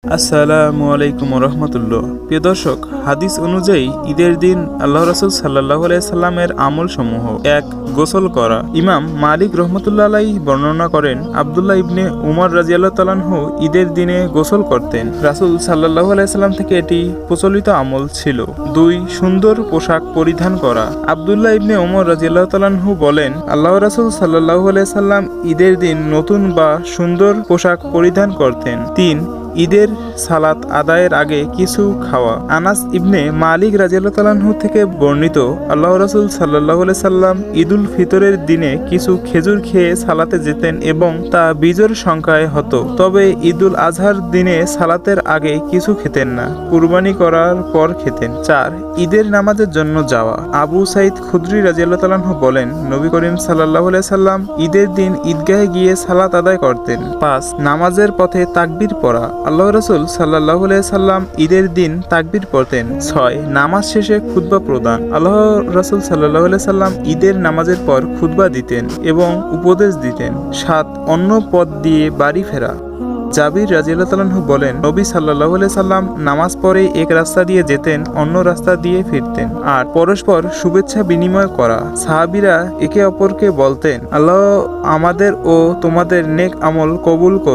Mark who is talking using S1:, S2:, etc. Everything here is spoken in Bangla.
S1: আসসালামু আলাইকুম রহমতুল্লাহ। প্রিয় দর্শক, হাদিস অনুযায়ী ঈদের দিন আল্লাহ রাসূল সাল্লাল্লাহু আলাইহি সাল্লামের আমল সমূহ। 1. গোসল করা। ইমাম মালিক রহমতুল্লাহ আলাইহি বর্ণনা করেন, আব্দুল্লাহ ইবনে উমর রাদিয়াল্লাহু তাআলা আনহু ঈদের দিনে গোসল করতেন। রাসূল সাল্লাল্লাহু আলাইহি সাল্লাম থেকে এটি প্রচলিত আমল ছিল। 2. সুন্দর পোশাক পরিধান করা। আব্দুল্লাহ ইবনে উমর রাদিয়াল্লাহু তাআলা আনহু বলেন, আল্লাহ রাসূল সাল্লাল্লাহু আলাইহি সাল্লাম ঈদের দিন নতুন বা সুন্দর পোশাক পরিধান করতেন। 3. ঈদের সালাত আদায়ের আগে কিছু খাওয়া। আনাস ইবনে মালিক রাদিয়াল্লাহু তাআলা আনহু থেকে বর্ণিত, আল্লাহ রাসূল সাল্লাল্লাহু আলাইহি সাল্লাম ঈদুল ফিতরের দিনে কিছু খেজুর খেয়ে সালাতে যেতেন এবং তা বিজোড় সংখ্যায় হতো। তবে ঈদুল আজহার দিনে সালাতের আগে কিছু খেতেন না, কুরবানি করার পর খেতেন। 4. ঈদের নামাজের জন্য যাওয়া। আবু সাঈদ খুদরি রাদিয়াল্লাহু তাআলা আনহু বলেন, নবী করিম সাল্লাল্লাহু আলাইহি সাল্লাম ঈদের দিন ঈদগাহে গিয়ে সালাত আদায় করতেন। 5. নামাজের পথে তাকবীর পড়া। আল্লাহ রাসূল সাল্লাল্লাহু আলাইহি সাল্লাম ঈদের দিন তাকবীর পড়তেন। 6. নামাজ শেষে খুতবা প্রদান। আল্লাহ রাসূল সাল্লাল্লাহু আলাইহি সাল্লাম ঈদের নামাজের পর খুতবা দিতেন এবং উপদেশ দিতেন। 7. অন্য পথ দিয়ে বাড়ি ফেরা। জাবির রাদিয়াল্লাহু তাআলা আনহু বলেন, নবী সাল্লাল্লাহু আলাইহি সাল্লাম নামাজ পড়ে এক রাস্তা দিয়ে যেতেন, অন্য রাস্তা দিয়ে ফিরতেন। আর পরস্পর শুভেচ্ছা বিনিময় করা। সাহাবীরা একে অপরকে বলতেন, আল্লাহ আমাদের ও তোমাদের নেক আমল কবুল করুন।